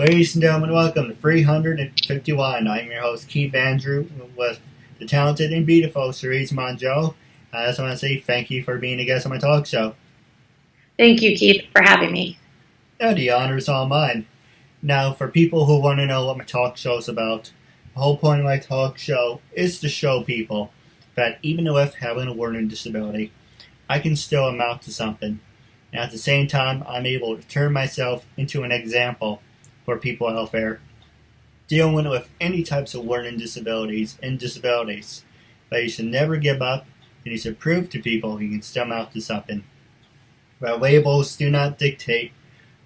Ladies and gentlemen, welcome to 351. I'm your host, Keith Andrew, with the talented and beautiful Charese Mongiello. I just want to say thank you for being a guest on my talk show. Thank you, Keith, for having me. Yeah, the honor is all mine. Now, for people who want to know what my talk show is about, the whole point of my talk show is to show people that even with having a learning disability, I can still amount to something. And at the same time, I'm able to turn myself into an example for people out there dealing with any types of learning disabilities and disabilities. But you should never give up, and you should prove to people you can still amount to something. But labels do not dictate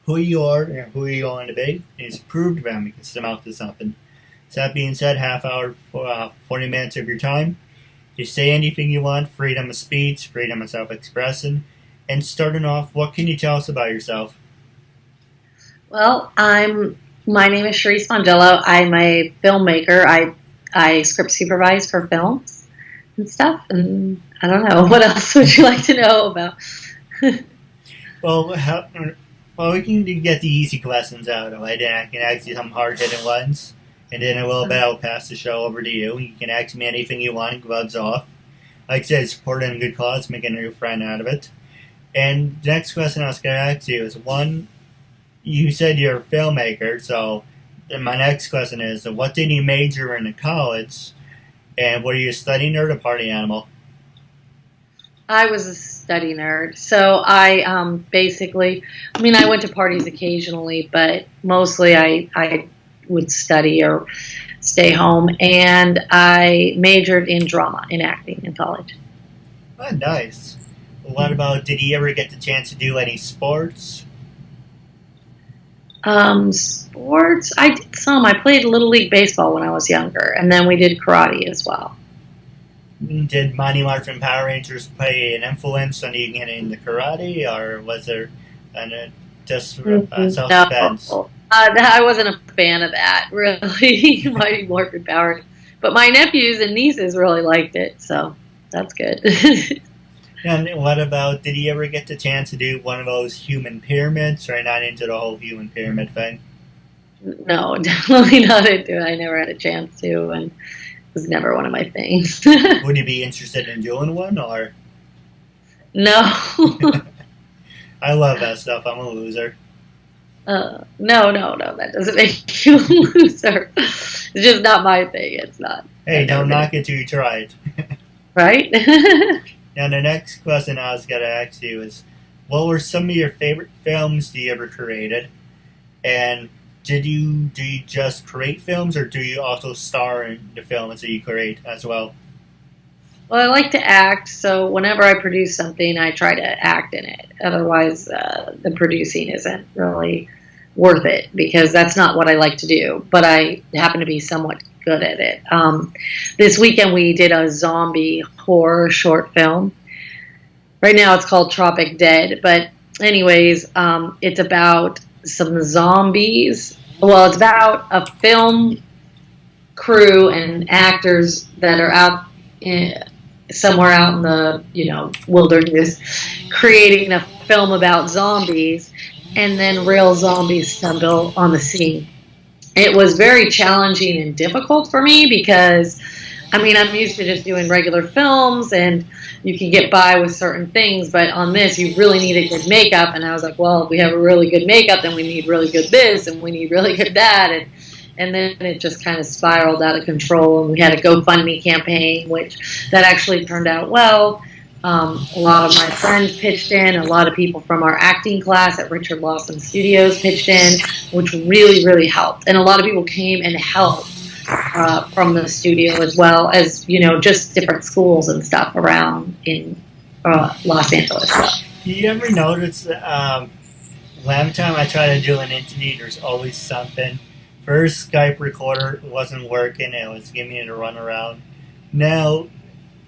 who you are and who you want to be, and you should prove to them you can still amount to something. So that being said, half hour, 40 minutes of your time. You say anything you want, freedom of speech, freedom of self-expression. And starting off, what can you tell us about yourself? Well, my name is Charese Mongiello. I'm a filmmaker. I script supervise for films and stuff. And I don't know, what else would you like to know about? Well, we can get the easy questions out of the way. Then I can ask you some hard-hitting ones. And then in a little bit, I'll pass the show over to you. You can ask me anything you want, gloves off. Like I said, supporting a good cause, making a new friend out of it. And the next question I was going to ask you is, one, you said you're a filmmaker, so my next question is, what did you major in college, and were you a study nerd or party animal? I was a study nerd. So I I went to parties occasionally, but mostly I would study or stay home, and I majored in drama, in acting in college. Oh, nice. What about, did you ever get the chance to do any sports? Sports? I did some. I played Little League Baseball when I was younger, and then we did karate as well. Did Mighty Morphin Power Rangers play an influence on you getting into karate, or was there just self-defense? No. I wasn't a fan of that, really, Mighty Morphin Power. But my nephews and nieces really liked it, so that's good. And what about, did you ever get the chance to do one of those human pyramids, or not into the whole human pyramid thing? No, definitely not into it. I never had a chance to, and it was never one of my things. Would you be interested in doing one, or? No. I love that stuff. I'm a loser. No, that doesn't make you a loser. It's just not my thing. It's not. Hey, don't knock it till you try it. Right? Now, the next question I was going to ask you is, what were some of your favorite films you ever created? And do you just create films, or do you also star in the films that you create as well? Well, I like to act, so whenever I produce something, I try to act in it. Otherwise, the producing isn't really worth it, because that's not what I like to do. But I happen to be somewhat good at it. This weekend we did a zombie horror short film. Right now it's called Tropic Dead, but anyways, it's about some zombies. Well, it's about a film crew and actors that are out somewhere out in the wilderness, creating a film about zombies, and then real zombies stumble on the scene. It was very challenging and difficult for me because, I'm used to just doing regular films and you can get by with certain things, but on this, you really needed good makeup. And I was like, well, if we have a really good makeup, then we need really good this and we need really good that. And then it just kind of spiraled out of control, and we had a GoFundMe campaign, which that actually turned out well. A lot of my friends pitched in. A lot of people from our acting class at Richard Lawson Studios pitched in, which really, really helped. And a lot of people came and helped from the studio, as well as, just different schools and stuff around in Los Angeles. Do you ever notice that every time I try to do an interview, there's always something? First Skype recorder wasn't working. It was giving me the runaround. Now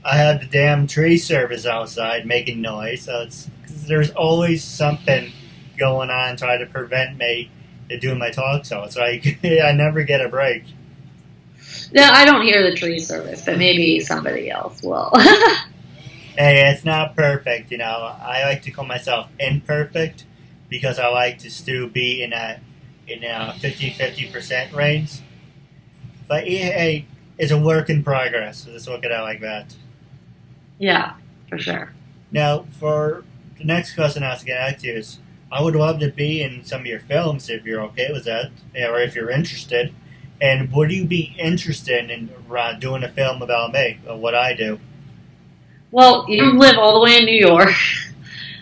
I have the damn tree service outside making noise, so there's always something going on trying to prevent me to do my talk show. It's like I never get a break. No, I don't hear the tree service, but maybe somebody else will. Hey, it's not perfect, I like to call myself imperfect because I like to still be in a in 50% range. But EA is a work in progress. Let's look at it like that. Yeah, for sure. Now, for the next question I was going to ask you is, I would love to be in some of your films if you're okay with that, or if you're interested. And would you be interested in doing a film about me, or what I do? Well, you live all the way in New York.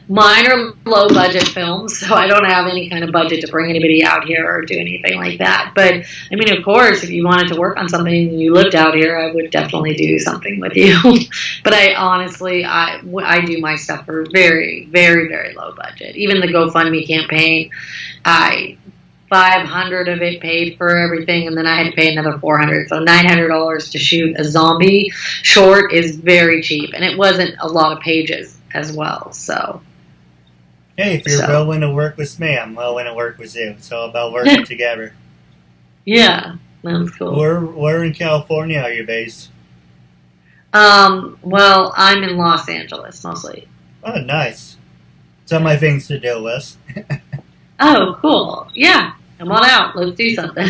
Mine are low budget films, so I don't have any kind of budget to bring anybody out here or do anything like that. But I mean, of course, if you wanted to work on something and you lived out here, I would definitely do something with you. But I honestly, I do my stuff for very, very, very low budget. Even the GoFundMe campaign, 500 of it paid for everything, and then I had to pay another $400. So $900 to shoot a zombie short is very cheap, and it wasn't a lot of pages as well. So. Hey, if you're willing to work with me, I'm willing to work with you. It's all about working together. Yeah, that's cool. Where in California are you based? Well, I'm in Los Angeles mostly. Oh, nice. It's on my things to do list. Oh, cool. Yeah, come on out. Let's do something.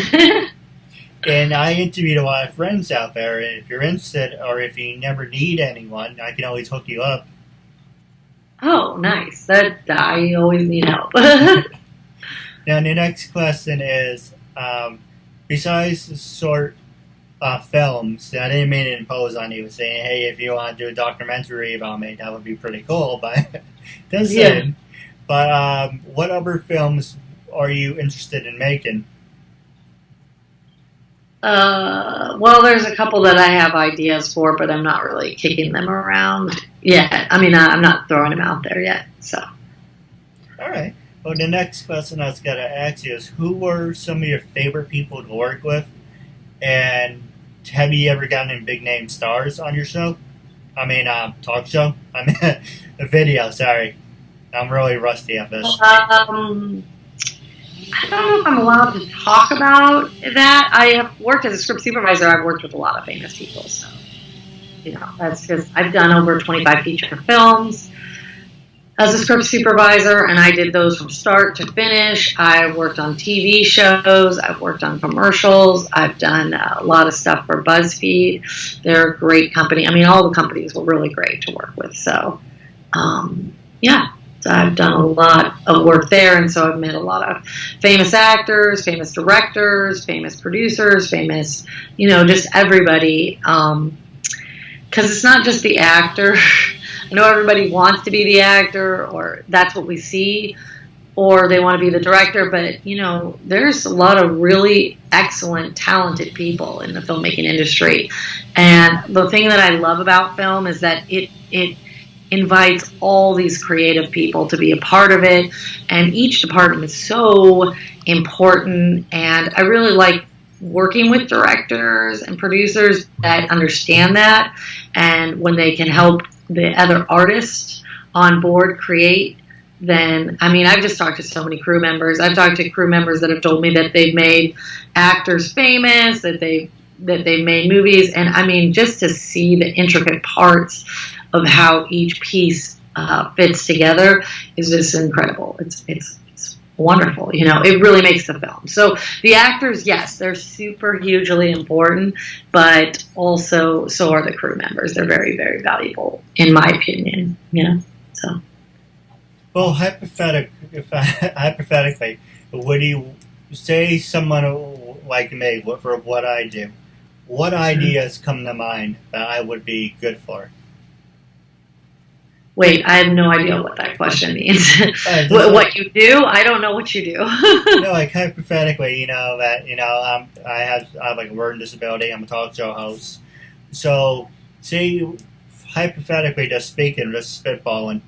And I interviewed a lot of friends out there. If you're interested, or if you never need anyone, I can always hook you up. Oh, nice. That I always need help. Now, the next question is, besides the short films, I didn't mean to impose on you, saying, hey, if you want to do a documentary about me, that would be pretty cool, but it does sound. But what other films are you interested in making? Well, there's a couple that I have ideas for, but I'm not really kicking them around yet. I mean, I'm not throwing them out there yet. So. All right. Well, the next question I was going to ask you is, who were some of your favorite people to work with? And have you ever gotten any big name stars on your show? I mean, talk show? I mean, a video, sorry. I'm really rusty at this. I don't know if I'm allowed to talk about that. I have worked as a script supervisor. I've worked with a lot of famous people, so that's because I've done over 25 feature films as a script supervisor, and I did those from start to finish. I worked on TV shows. I've worked on commercials. I've done a lot of stuff for BuzzFeed. They're a great company. I mean, all the companies were really great to work with. So, yeah. So I've done a lot of work there, and so I've met a lot of famous actors, famous directors, famous producers, famous, just everybody. Because it's not just the actor. I know everybody wants to be the actor, or that's what we see, or they want to be the director, but, there's a lot of really excellent, talented people in the filmmaking industry. And the thing that I love about film is that it invites all these creative people to be a part of it, and each department is so important. And I really like working with directors and producers that understand that, and when they can help the other artists on board create, then, I mean, I've just talked to so many crew members. I've talked to crew members that have told me that they've made actors famous, that they've made movies, and I mean, just to see the intricate parts of how each piece fits together is just incredible. It's wonderful. It really makes the film. So the actors, yes, they're super hugely important, but also so are the crew members. They're very, very valuable, in my opinion. So. Well, hypothetically, would you say someone like me for what I do? What ideas come to mind that I would be good for? Wait, I have no idea what that question means. What you do? I don't know what you do. Like hypothetically, that I have like a learning disability. I'm a talk show host. So, say hypothetically, just speaking, just spitballing,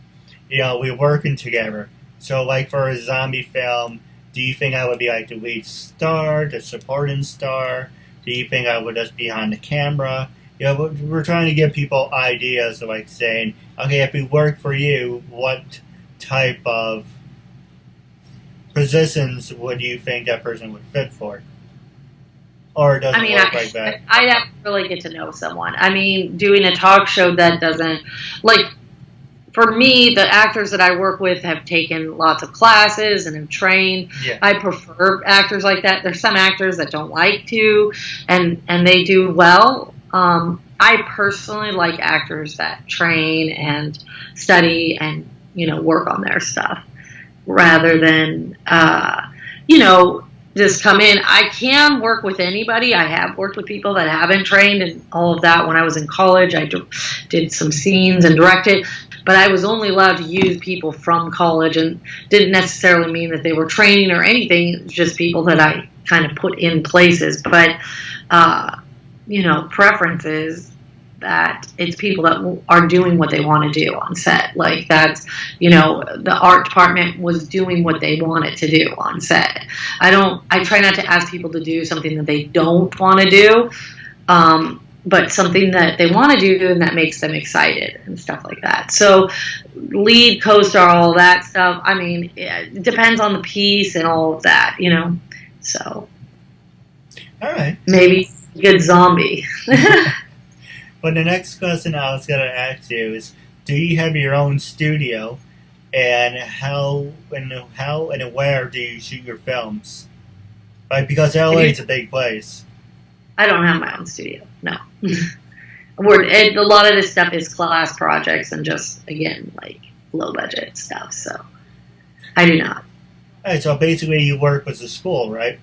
we're working together. So, like for a zombie film, do you think I would be like the lead star, the supporting star? Do you think I would just be behind the camera? We're trying to give people ideas of like saying, okay, if we work for you, what type of positions would you think that person would fit for? Or does it work like that? I'd have to really get to know someone. I mean, doing a talk show that doesn't, like, for me, the actors that I work with have taken lots of classes and have trained. Yeah. I prefer actors like that. There's some actors that don't like to, and they do well. I personally like actors that train and study and, work on their stuff rather than, just come in. I can work with anybody. I have worked with people that haven't trained and all of that. When I was in college, I did some scenes and directed, but I was only allowed to use people from college, and didn't necessarily mean that they were training or anything. It was just people that I kind of put in places. But, preferences that it's people that are doing what they want to do on set. Like that's, the art department was doing what they wanted to do on set. I try not to ask people to do something that they don't want to do, but something that they want to do and that makes them excited and stuff like that. So lead, co-star, all that stuff. I mean, it depends on the piece and all of that, so. All right. Maybe good zombie. But the next question I was going to ask you is, do you have your own studio, and how and where do you shoot your films? Right, because LA is a big place. I don't have my own studio, no. A lot of this stuff is class projects and just, again, like low budget stuff, so I do not. All right, so basically you work with the school, right?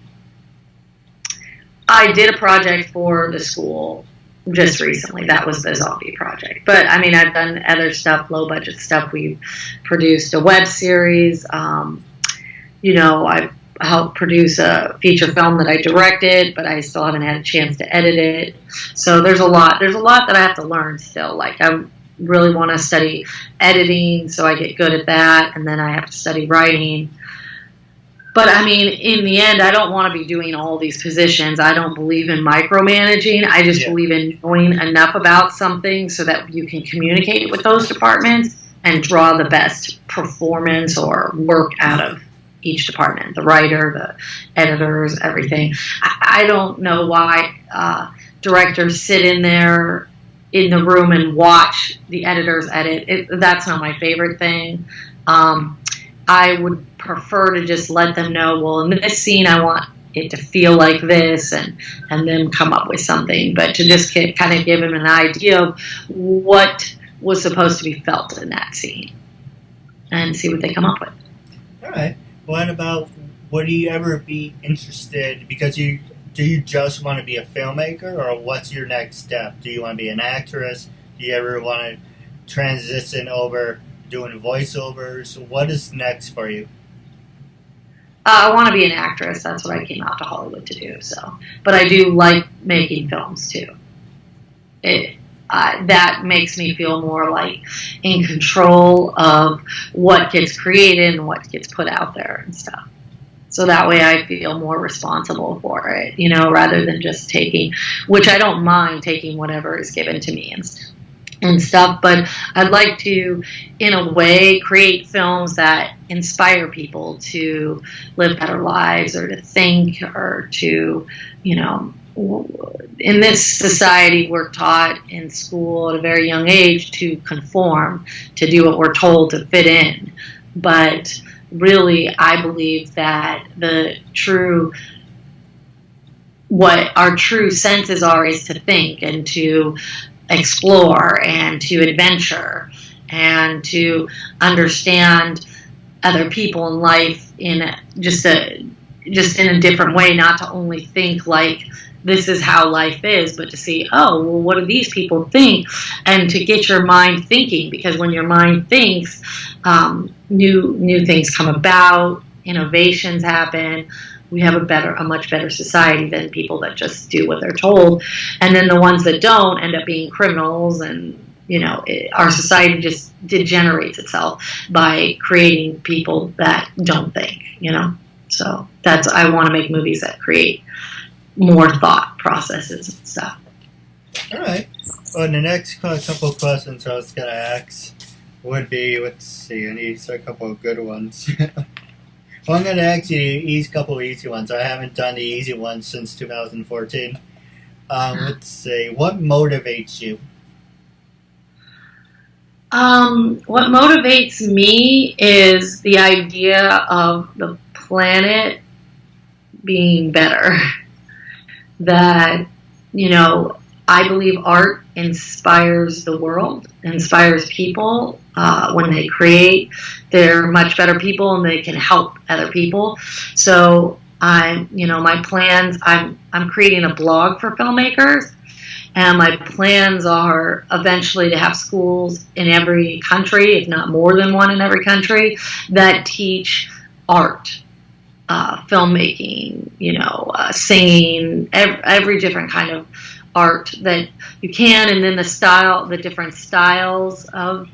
I did a project for the school just recently. That was the zombie project. But, I mean, I've done other stuff, low-budget stuff. We've produced a web series. I helped produce a feature film that I directed, but I still haven't had a chance to edit it. So there's a lot that I have to learn still. Like, I really want to study editing, so I get good at that, and then I have to study writing. But, I mean, in the end, I don't want to be doing all these positions. I don't believe in micromanaging. I just believe in knowing enough about something so that you can communicate with those departments and draw the best performance or work out of each department, the writer, the editors, everything. I don't know why directors sit in there in the room and watch the editors edit. That's not my favorite thing. I would prefer to just let them know, well, in this scene, I want it to feel like this, and then come up with something. But to just kind of give them an idea of what was supposed to be felt in that scene and see what they come up with. All right. Would you ever be interested, because do you just want to be a filmmaker, or what's your next step? Do you want to be an actress? Do you ever want to transition over doing voiceovers? What is next for you? I want to be an actress. That's what I came out to Hollywood to do. So, but I do like making films too. That makes me feel more like in control of what gets created and what gets put out there and stuff. So that way I feel more responsible for it, rather than just taking, which I don't mind taking whatever is given to me and stuff, but I'd like to, in a way, create films that inspire people to live better lives, or to think, or to, in this society, we're taught in school at a very young age to conform, to do what we're told, to fit in. But really, I believe that what our true senses are is to think and to explore and to adventure and to understand other people in life in just in a different way, not to only think like this is how life is, but to see, oh, well, what do these people think? And to get your mind thinking, because when your mind thinks, new things come about, innovations happen. We have a much better society than people that just do what they're told. And then the ones that don't end up being criminals, and, our society just degenerates itself by creating people that don't think, So I want to make movies that create more thought processes and stuff. All right. Well, the next couple of questions I was going to ask would be, let's see, I need a couple of good ones. Well, I'm going to ask you a couple of easy ones. I haven't done the easy ones since 2014. Let's see. What motivates you? What motivates me is the idea of the planet being better. That, I believe art inspires the world, inspires people. When they create, they're much better people and they can help other people. So my plans, I'm creating a blog for filmmakers, and my plans are eventually to have schools in every country, if not more than one in every country, that teach art. Filmmaking, singing, every different kind of art that you can, and then the different styles of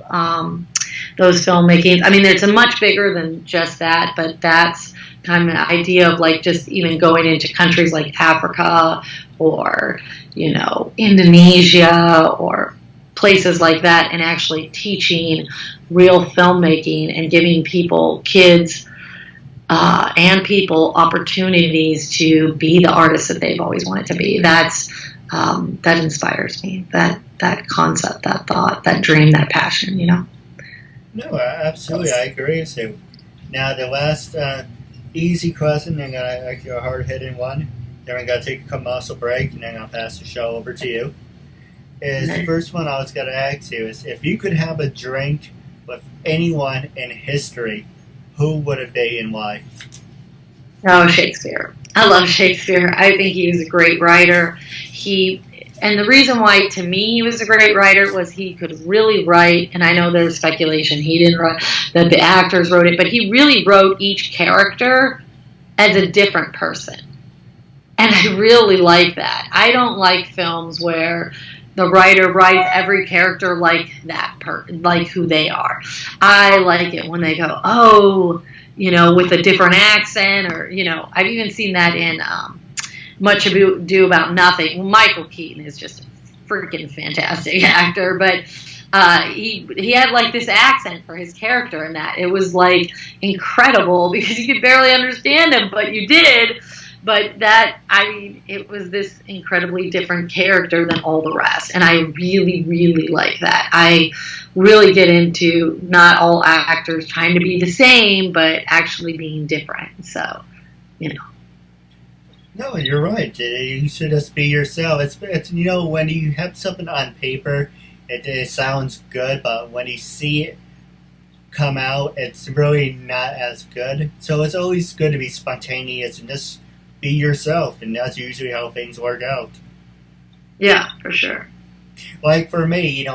those filmmakings. I mean, it's a much bigger than just that, but that's kind of the idea of like just even going into countries like Africa or, Indonesia or places like that, and actually teaching real filmmaking and giving kids, and people opportunities to be the artists that they've always wanted to be. That inspires me. That concept, that thought, that dream, that passion. No, absolutely, I agree with you. Now, the last easy question, and actually a hard-hitting one. Then we're gonna take a commercial break, and then I'll pass the show over to you. The first one I was gonna ask you is, if you could have a drink with anyone in history, who would it be and why? Oh, Shakespeare. I love Shakespeare. I think he was a great writer. And the reason why, to me, he was a great writer was he could really write, and I know there's speculation he didn't write, that the actors wrote it, but he really wrote each character as a different person. And I really like that. I don't like films where the writer writes every character like like who they are. I like it when they go, oh, with a different accent, or, I've even seen that in Much Ado About Nothing. Well, Michael Keaton is just a freaking fantastic actor, but he had like this accent for his character, and that it was like incredible because you could barely understand him, but you did. But it was this incredibly different character than all the rest. And I really, really like that. I really get into not all actors trying to be the same, but actually being different. So, No, you're right. You should just be yourself. It's when you have something on paper, it sounds good, but when you see it come out, it's really not as good. So it's always good to be spontaneous and just be yourself, and that's usually how things work out. Yeah, for sure. Like for me,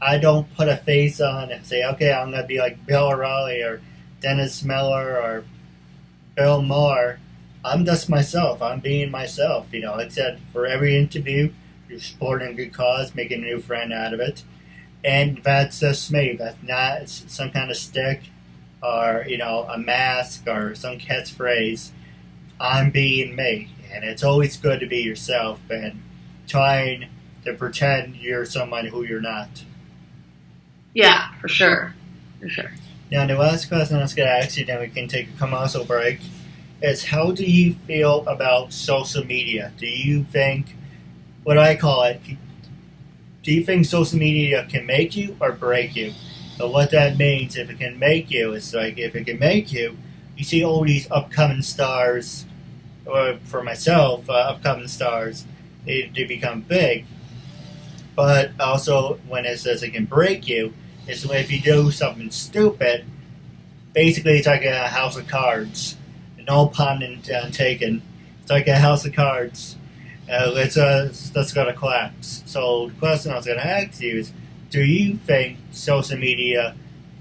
I don't put a face on and say, okay, I'm going to be like Bill O'Reilly or Dennis Miller or Bill Maher. I'm just myself. I'm being myself. Except for every interview, you're supporting a good cause, making a new friend out of it. And that's just me. That's not some kind of stick or, a mask or some catchphrase. I'm being me, and it's always good to be yourself and trying to pretend you're someone who you're not. Yeah, for sure. For sure. Now, the last question I was going to ask you, then we can take a commercial break, is how do you feel about social media? Do you think, what I call it, do you think social media can make you or break you? So what that means, if it can make you, it's like, if it can make you, you see all these upcoming stars, or for myself, upcoming stars, they become big. But also, when it says it can break you, it's if you do something stupid, basically it's like a house of cards. No pun taken. It's like a house of cards. It's going to collapse. So the question I was going to ask you is, do you think social media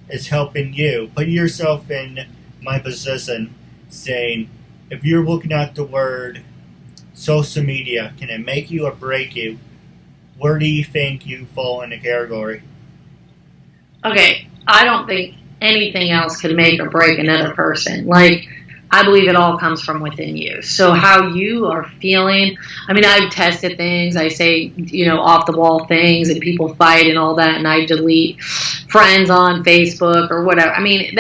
is helping you? Put yourself in my position, saying, if you're looking at the word social media, can it make you or break you? Where do you think you fall in the category? Okay, I don't think anything else can make or break another person. Like, I believe it all comes from within you. So how you are feeling, I mean, I've tested things. I say, off the wall things, and people fight and all that, and I delete friends on Facebook or whatever. I mean,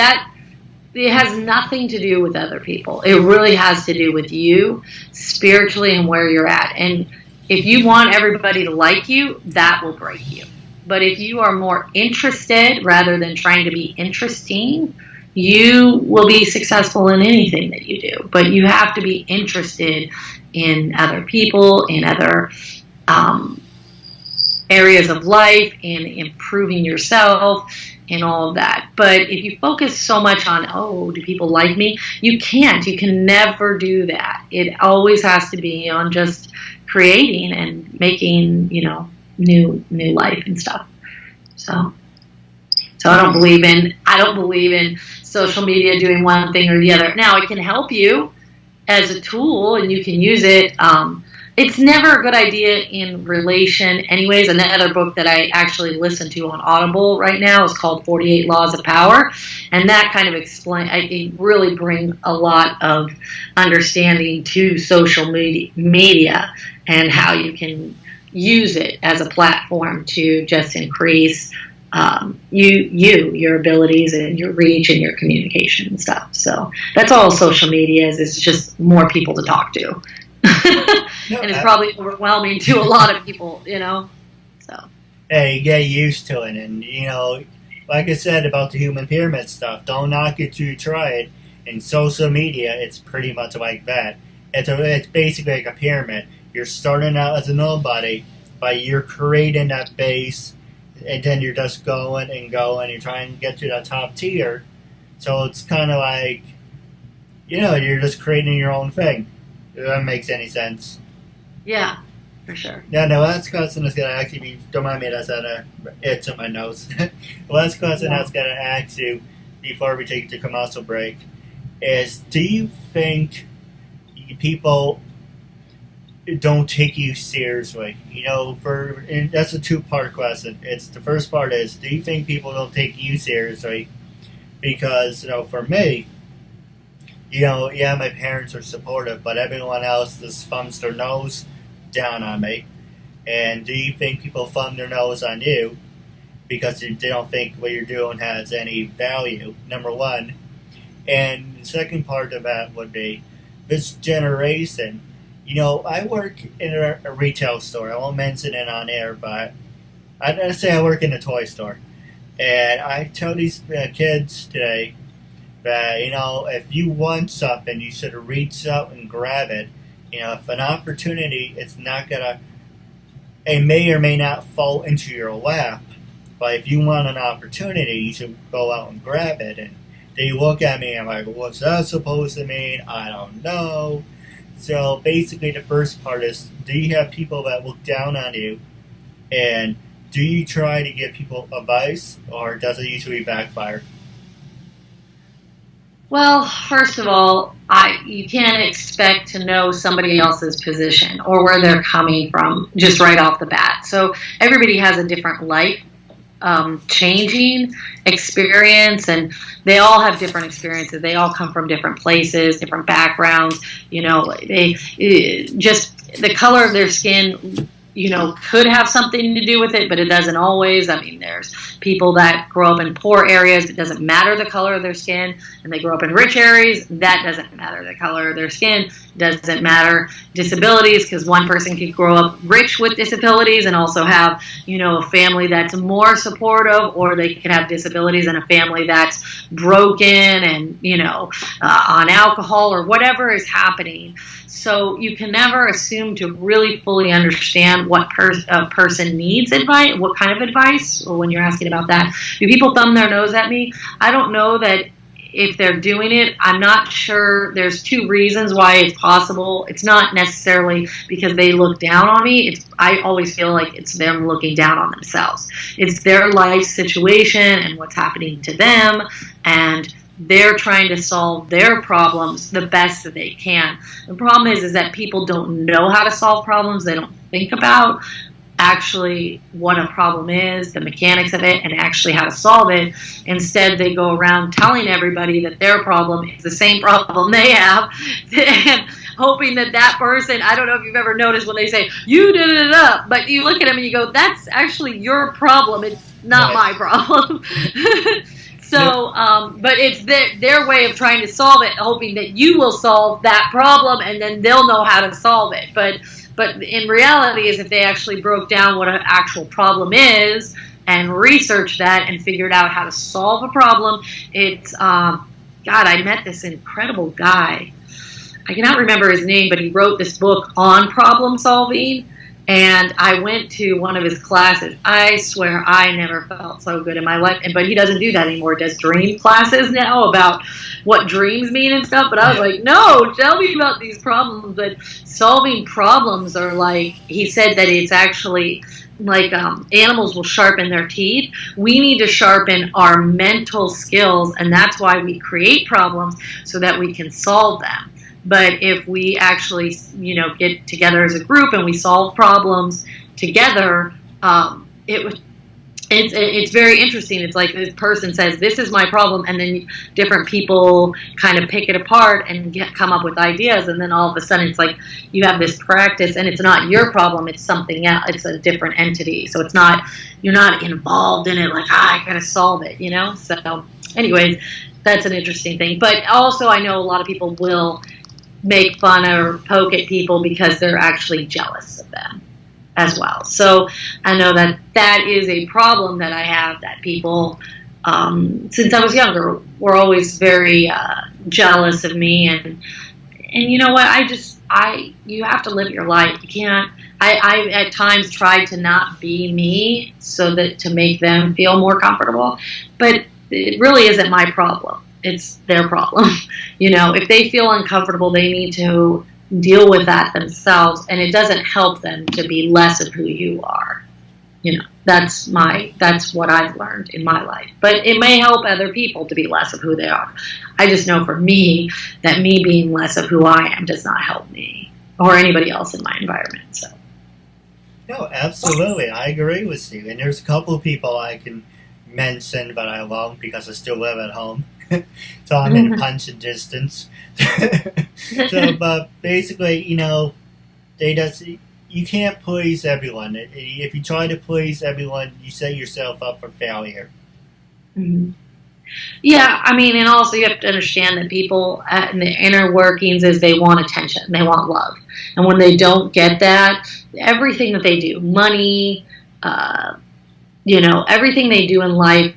it has nothing to do with other people. It really has to do with you spiritually and where you're at. And if you want everybody to like you, that will break you. But if you are more interested rather than trying to be interesting, you will be successful in anything that you do. But you have to be interested in other people, in other areas of life, in improving yourself, and all of that. But if you focus so much on, oh, do people like me? You can't. You can never do that. It always has to be on just creating and making, new life and stuff. So I don't believe in social media doing one thing or the other. Now, it can help you as a tool, and you can use it. It's never a good idea in relation anyways. Another book that I actually listen to on Audible right now is called 48 Laws of Power. And that kind of it really brings a lot of understanding to social media and how you can use it as a platform to just increase your abilities and your reach and your communication and stuff. So that's all social media is. It's just more people to talk to. And it's probably overwhelming to a lot of people, so. Hey, get used to it. And, like I said about the human pyramid stuff, don't knock it till you try it. In social media, it's pretty much like that. It's basically like a pyramid. You're starting out as a nobody, but you're creating that base, and then you're just going and going. You're trying to get to the top tier. So it's kind of like, you're just creating your own thing. If that makes any sense. Yeah, for sure. Yeah, the last question is going to actually be, don't mind me, that's an itch on my nose. The last question I was going to ask you before we take the commercial break is, do you think people don't take you seriously? And that's a two-part question. The first part is, do you think people don't take you seriously? Because, for me, my parents are supportive, but everyone else just thumbs their nose down on me. And do you think people thumb their nose on you because they don't think what you're doing has any value, number one? And the second part of that would be, this generation, I work in a retail store. I won't mention it on air, but I'd say I work in a toy store. And I tell these kids today that, if you want something, you should reach out and grab it. If an opportunity, it's not it may or may not fall into your lap, but if you want an opportunity, you should go out and grab it. And they look at me and I'm like, what's that supposed to mean? I don't know. So basically the first part is, do you have people that look down on you? And do you try to give people advice, or does it usually backfire? Well, first of all, you can't expect to know somebody else's position or where they're coming from just right off the bat. So everybody has a different life changing experience, and they all have different experiences. They all come from different places, different backgrounds. They just the color of their skin, could have something to do with it, but it doesn't always. I mean, there's people that grow up in poor areas. It doesn't matter the color of their skin. And they grow up in rich areas. That doesn't matter the color of their skin. Doesn't matter disabilities, because one person could grow up rich with disabilities and also have, a family that's more supportive, or they could have disabilities and a family that's broken and, on alcohol or whatever is happening. So you can never assume to really fully understand what a person needs advice, what kind of advice, or when you're asking about that. Do people thumb their nose at me? I don't know that if they're doing it. I'm not sure. There's two reasons why it's possible. It's not necessarily because they look down on me. I always feel like it's them looking down on themselves. It's their life situation and what's happening to them, and they're trying to solve their problems the best that they can. The problem is that people don't know how to solve problems. They don't think about actually what a problem is, the mechanics of it, and actually how to solve it. Instead, they go around telling everybody that their problem is the same problem they have, and hoping that person, I don't know if you've ever noticed when they say, you did it up, but you look at them and you go, that's actually your problem. It's not my problem. So, but it's their way of trying to solve it, hoping that you will solve that problem, and then they'll know how to solve it. But in reality, is if they actually broke down what an actual problem is, and researched that and figured out how to solve a problem. It's, God, I met this incredible guy. I cannot remember his name, but he wrote this book on problem solving. And I went to one of his classes. I swear I never felt so good in my life. But he doesn't do that anymore. He does dream classes now about what dreams mean and stuff. But I was like, no, tell me about these problems. But solving problems are like, he said that it's actually like animals will sharpen their teeth. We need to sharpen our mental skills. And that's why we create problems, so that we can solve them. But if we actually, get together as a group and we solve problems together, it's very interesting. It's like this person says, this is my problem, and then different people kind of pick it apart and come up with ideas, and then all of a sudden it's like you have this practice, and it's not your problem, it's something else, it's a different entity. So it's not, you're not involved in it like, I gotta solve it, So anyways, that's an interesting thing. But also I know a lot of people will make fun or poke at people because they're actually jealous of them as well. So I know that is a problem that I have, that people, since I was younger, were always very jealous of me. And you know what? You have to live your life. You can't. I at times tried to not be me so that to make them feel more comfortable, but it really isn't my problem. It's their problem. If they feel uncomfortable, they need to deal with that themselves, and it doesn't help them to be less of who you are. That's what I've learned in my life. But it may help other people to be less of who they are. I just know for me that me being less of who I am does not help me or anybody else in my environment. So. No, absolutely. I agree with you. And there's a couple of people I can mention, but I won't because I still live at home. So I'm in punching distance. So, but basically, you can't please everyone. If you try to please everyone, you set yourself up for failure. Mm-hmm. Yeah, and also you have to understand that people in the inner workings is they want attention, they want love, and when they don't get that, everything that they do, money, everything they do in life,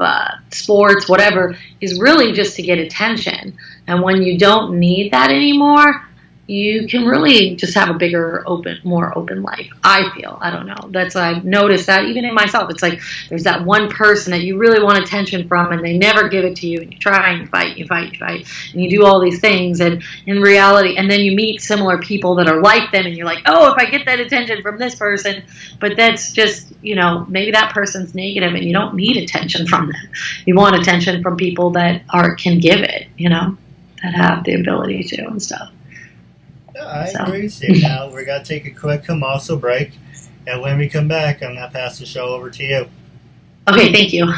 sports, whatever, is really just to get attention. And when you don't need that anymore, you can really just have a bigger, more open life, I feel. I don't know. I've noticed that even in myself. It's like there's that one person that you really want attention from, and they never give it to you, and you try and you fight, and you do all these things, and in reality, and then you meet similar people that are like them, and you're like, oh, if I get that attention from this person, but that's just, maybe that person's negative, and you don't need attention from them. You want attention from people that can give it, that have the ability to and stuff. I agree. So now we're going to take a quick commercial break, and when we come back, I'm going to pass the show over to you. Okay, thank you.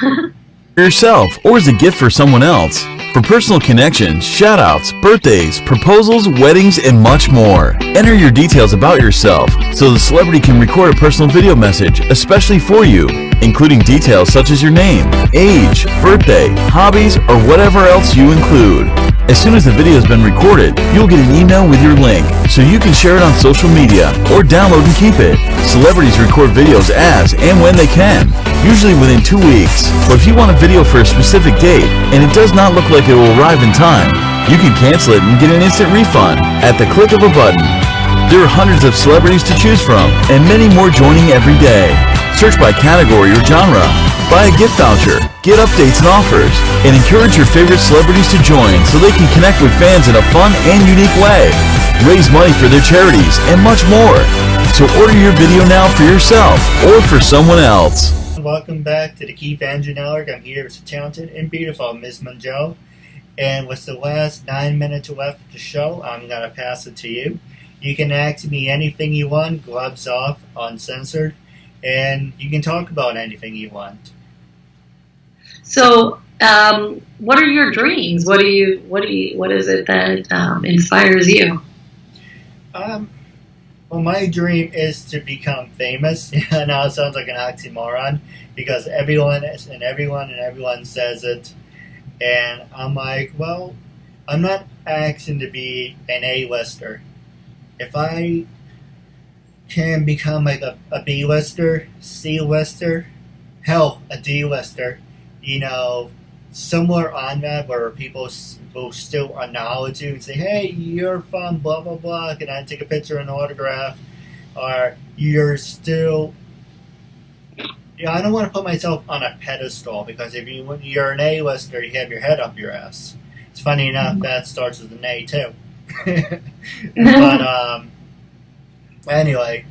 For yourself or as a gift for someone else. For personal connections, shout-outs, birthdays, proposals, weddings, and much more. Enter your details about yourself so the celebrity can record a personal video message especially for you, including details such as your name, age, birthday, hobbies, or whatever else you include. As soon as the video has been recorded, you'll get an email with your link so you can share it on social media or download and keep it. Celebrities record videos as and when they can, usually within 2 weeks. But if you want a video for a specific date and it does not look like it will arrive in time, you can cancel it and get an instant refund at the click of a button. There are hundreds of celebrities to choose from and many more joining every day. Search by category or genre, buy a gift voucher, get updates and offers, and encourage your favorite celebrities to join so they can connect with fans in a fun and unique way. Raise money for their charities and much more. So order your video now for yourself or for someone else. Welcome back to the KeithAndrewNetWork. I'm here with the talented and beautiful Ms. Mongiello. And with the last 9 minutes left of the show, I'm going to pass it to you. You can ask me anything you want, gloves off, uncensored, and you can talk about anything you want. So, what are your dreams? What is it that inspires you? Well, my dream is to become famous. Now it sounds like an oxymoron because everyone says it, and I'm like, well, I'm not asking to be an A-lister. If I can become like a B-lister, C-lister, hell, a D-lister, somewhere on that where people will still acknowledge you and say, hey, you're from blah, blah, blah, can I take a picture and autograph? Or you're still... I don't want to put myself on a pedestal, because when you're an A-lister, you have your head up your ass. It's funny enough, that starts with an A, too. But, anyway,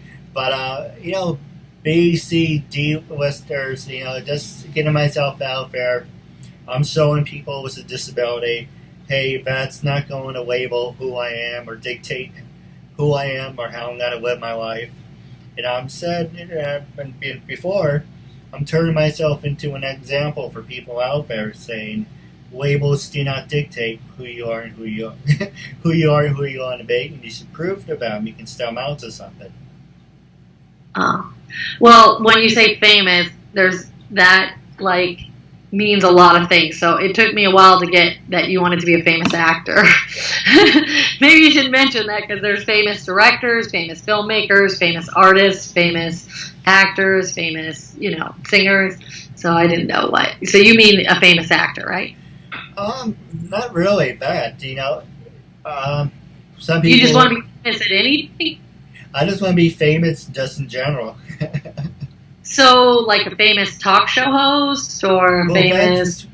B, C, D listers, just getting myself out there. I'm showing people with a disability, hey, that's not going to label who I am or dictate who I am or how I'm going to live my life. I'm said before, I'm turning myself into an example for people out there, saying labels do not dictate who you are and who you are, who you are and who you want to be, and you should prove to them you can stem out to something. Well, when you say famous, there's that means a lot of things. So it took me a while to get that you wanted to be a famous actor. Maybe you should mention that, because there's famous directors, famous filmmakers, famous artists, famous actors, famous, singers. So I didn't know what. So you mean a famous actor, right? Not really that. Some people. You just want to be famous at anything? I just want to be famous just in general. So, like a famous talk show host or famous...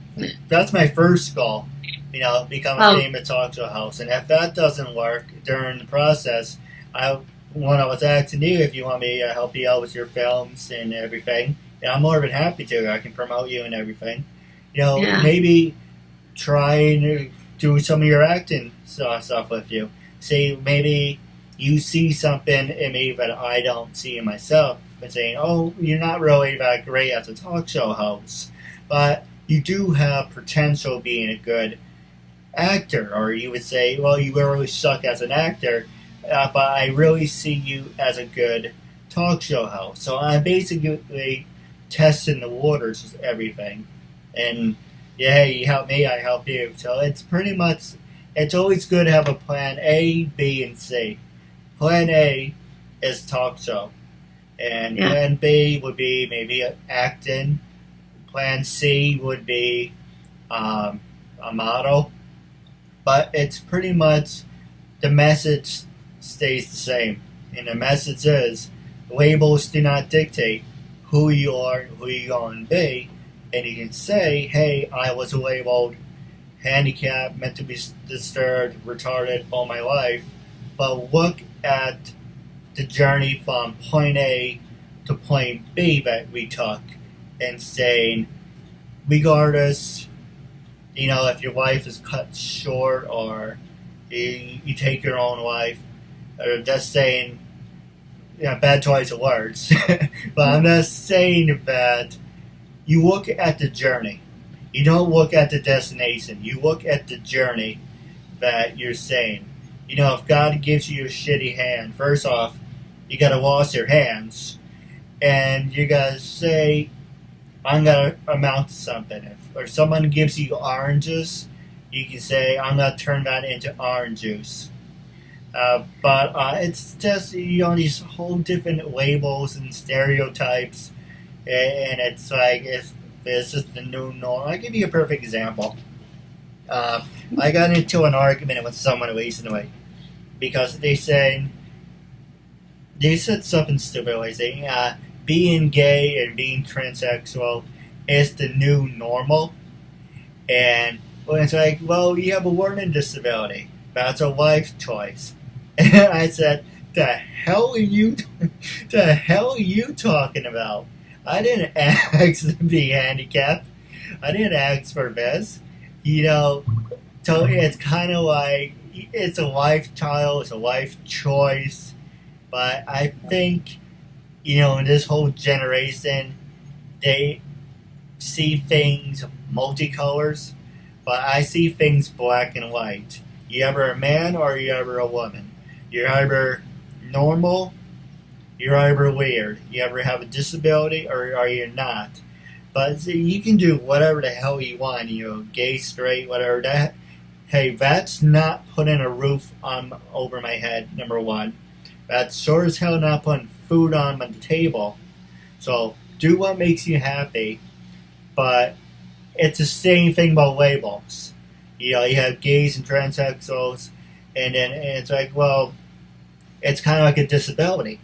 That's my first goal, become a famous talk show host. And if that doesn't work during the process, when I was asking you if you want me to help you out with your films and everything, and I'm more than happy to. I can promote you and everything. Maybe try and do some of your acting stuff with you. Say, maybe you see something in me that I don't see in myself, and saying, oh, you're not really that great as a talk show host, but you do have potential being a good actor. Or you would say, well, you really suck as an actor, but I really see you as a good talk show host. So I'm basically testing the waters with everything. And, yeah, you help me, I help you. So it's pretty much, it's always good to have a plan A, B, and C. Plan A is talk show. And Plan B would be maybe acting. Plan C would be a model. But it's pretty much, the message stays the same. And the message is, labels do not dictate who you are, who you're going to be. And you can say, hey, I was labeled handicapped, mentally disturbed, retarded all my life. But look at the journey from point A to point B that we took, and saying, regardless, if your life is cut short or you take your own life, or just saying, bad choice of words, but I'm just saying that you look at the journey. You don't look at the destination. You look at the journey that you're saying. If God gives you a shitty hand, first off, you gotta wash your hands, and you gotta say, I'm gonna amount to something. Or someone gives you oranges, you can say, I'm gonna turn that into orange juice. But it's just, these whole different labels and stereotypes, and it's like, if this is the new norm. I'll give you a perfect example. I got into an argument with someone recently, because they said something stupid, like saying, being gay and being transsexual is the new normal. And it's like, well, you have a learning disability. That's a life choice. And I said, the hell are you talking about? I didn't ask to be handicapped. I didn't ask for this. So it's kind of like, it's a lifestyle, it's a life choice. But I think, in this whole generation, they see things multicolors, but I see things black and white. You're either a man or you're either a woman. You're either normal, you're either weird. You either have a disability or you're not. But see, you can do whatever the hell you want, gay, straight, whatever that. Hey, that's not putting a roof over my head, number one. That's sure as hell not putting food on the table. So do what makes you happy, but it's the same thing about labels. You know, you have gays and transsexuals, and then it's like, well, it's kind of like a disability.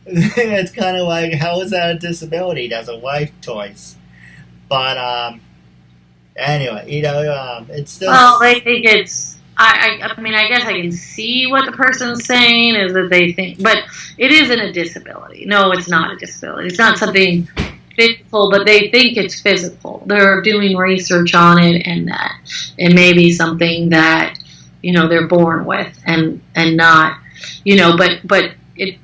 It's kind of like, how is that a disability? That's a life choice. But anyway, you know, it's still. Well, I think it's. I mean, I guess I can see what the person's saying is that they think, but it isn't a disability. No, it's not a disability. It's not something physical, but they think it's physical. They're doing research on it, and that it may be something that, you know, they're born with, and not, you know, but it,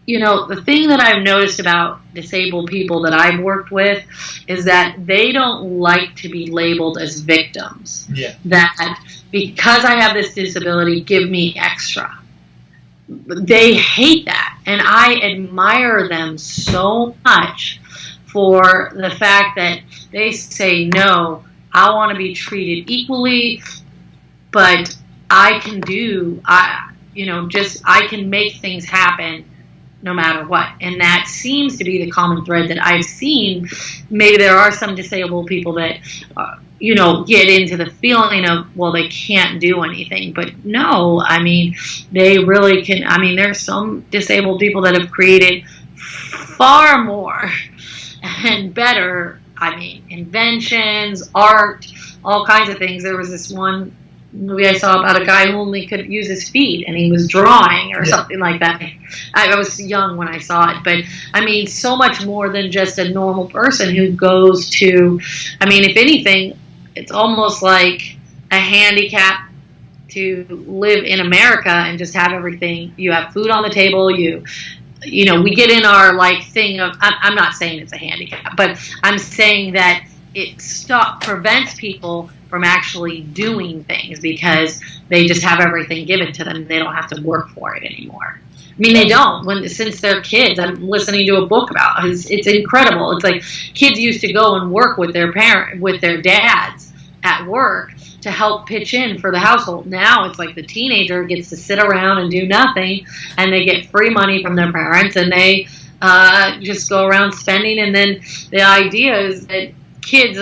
you know, the thing that I've noticed about disabled people that I've worked with is that they don't like to be labeled as victims. Yeah. That because I have this disability, give me extra. They hate that, and I admire them so much for the fact that they say, no, I want to be treated equally, but I can I can make things happen no matter what. And that seems to be the common thread that I've seen. Maybe there are some disabled people that, you know, get into the feeling of, well, they can't do anything. But no, I mean, they really can. I mean, there's some disabled people that have created far more and better, I mean, inventions, art, all kinds of things. There was this one movie I saw about a guy who only could use his feet, and he was drawing or something like that. I was young when I saw it, but I mean, so much more than just a normal person who goes to, I mean, if anything, it's almost like a handicap to live in America and just have everything. You have food on the table, you know, we get in our like thing of, I'm not saying it's a handicap, but I'm saying that it prevents people from actually doing things because they just have everything given to them. They don't have to work for it anymore. I mean, they don't. Since they're kids, I'm listening to a book about it. It's incredible. It's like kids used to go and work with their dads at work to help pitch in for the household. Now it's like the teenager gets to sit around and do nothing, and they get free money from their parents, and they just go around spending. And then the idea is that kids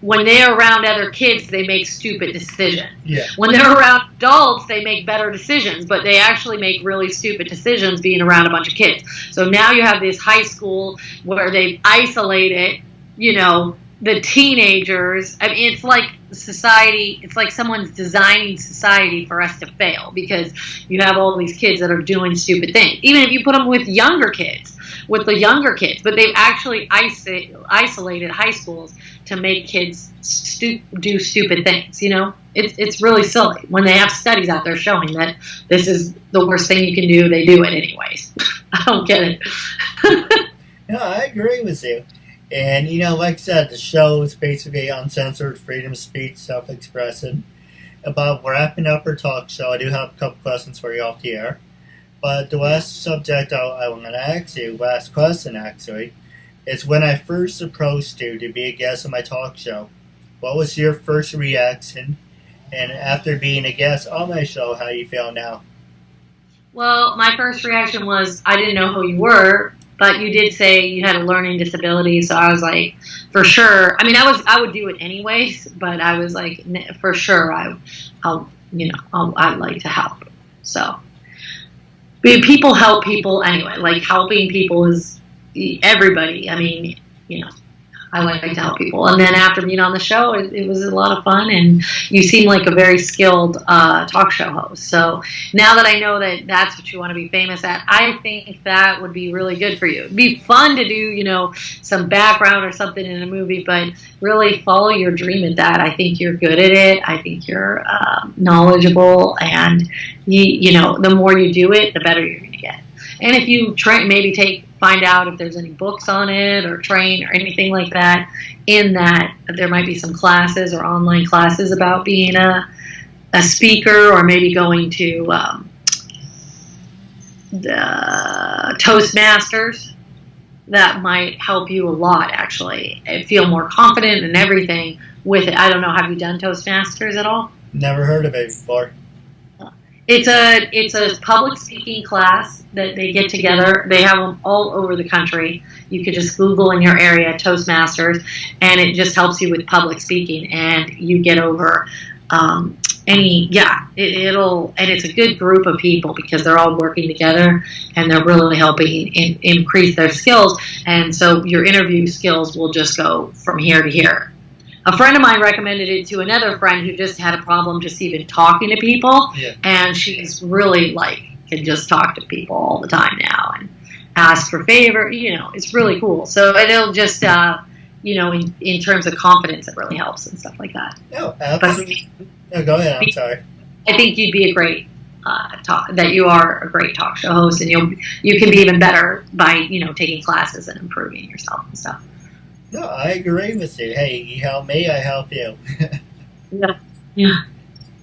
when they're around other kids, they make stupid decisions. Yeah. When they're around adults, they make better decisions, but they actually make really stupid decisions being around a bunch of kids. So now you have this high school where they've isolated, you know, the teenagers. I mean, it's like society, it's like someone's designing society for us to fail because you have all these kids that are doing stupid things. Even if you put them with the younger kids, but they've actually isolated high schools to make kids do stupid things. You know, it's really silly when they have studies out there showing that this is the worst thing you can do. They do it anyways. I don't get it. No, I agree with you. And, you know, like I said, the show is basically uncensored, freedom of speech, self-expression. About wrapping up our talk show, I do have a couple questions for you off the air. But the last subject I want to ask you, last question actually, is when I first approached you to be a guest on my talk show, what was your first reaction? And after being a guest on my show, how do you feel now? Well, my first reaction was I didn't know who you were, but you did say you had a learning disability, so I was like, for sure. I mean, I would do it anyways, but I was like, for sure, I'd like to help. So. People help people anyway. Like, helping people is everybody. I mean, you know, I like to help people. And then after being on the show, it was a lot of fun, and you seem like a very skilled talk show host. So now that I know that that's what you want to be famous at, I think that would be really good for you. It'd be fun to do, you know, some background or something in a movie, but really follow your dream at that. I think you're good at it. I think you're knowledgeable, and you know, the more you do it, the better you're going to get. And if you find out if there's any books on it or train or anything like that, in that there might be some classes or online classes about being a speaker, or maybe going to the Toastmasters. That might help you a lot, actually. I feel more confident and everything with it. I don't know, have you done Toastmasters at all? Never heard of it before. It's a public speaking class, that they get together. They have them all over the country. You could just Google in your area Toastmasters, and it just helps you with public speaking, and you get over it'll, and it's a good group of people because they're all working together and they're really helping increase their skills. And so your interview skills will just go from here to here. A friend of mine recommended it to another friend who just had a problem just even talking to people. Yeah. And she's really can just talk to people all the time now and ask for favor. It's really cool. So it'll just, in terms of confidence, it really helps and stuff like that. No, absolutely. No, go ahead. I'm sorry. I think you'd be a great you are a great talk show host, and you can be even better by taking classes and improving yourself and stuff. No, I agree with you. Hey, you help me, I help you. Yeah.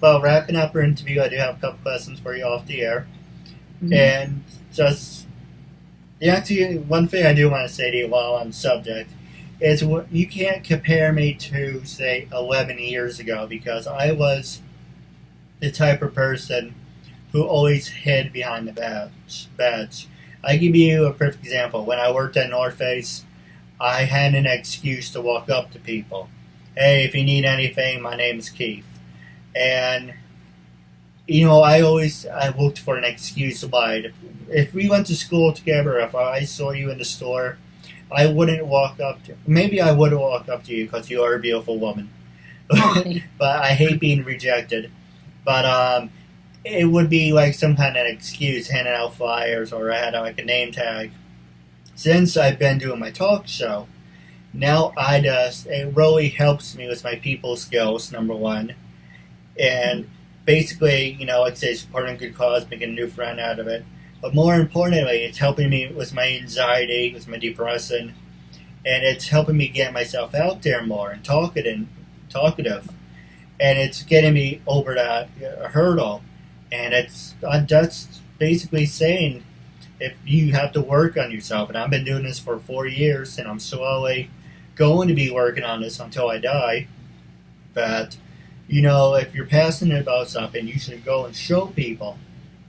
Well, wrapping up our interview, I do have a couple questions for you off the air. Mm-hmm. And just, actually, one thing I do want to say to you while on the subject is you can't compare me to, say, 11 years ago, because I was the type of person who always hid behind the badge. I give you a perfect example. When I worked at North Face, I had an excuse to walk up to people. Hey, if you need anything, my name is Keith. And, I looked for an excuse to lie. If we went to school together, if I saw you in the store, I wouldn't walk up to you. Maybe I would walk up to you because you are a beautiful woman. But I hate being rejected. But it would be like some kind of excuse, handing out flyers, or I had a name tag. Since I've been doing my talk show, now it really helps me with my people skills, number one. And basically, like I say, supporting a good cause, making a new friend out of it. But more importantly, it's helping me with my anxiety, with my depression, and it's helping me get myself out there more and talkative. And it's getting me over that hurdle. And that's basically saying, if you have to work on yourself, and I've been doing this for 4 years, and I'm slowly going to be working on this until I die, that, if you're passionate about something, you should go and show people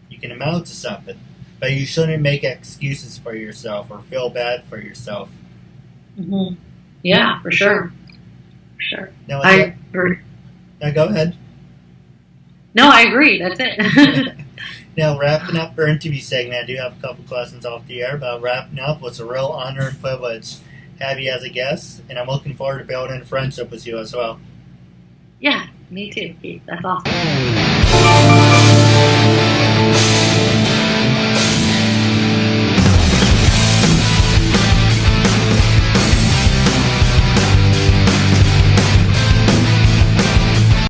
you can amount to something. But you shouldn't make excuses for yourself or feel bad for yourself. Mm-hmm. Yeah, for sure. For sure. Now, I agree. Now, go ahead. No, I agree. That's it. Now, wrapping up our interview segment, I do have a couple questions off the air, but wrapping up, it's a real honor and privilege to have you as a guest, and I'm looking forward to building a friendship with you as well. Yeah, me too, Keith. That's awesome.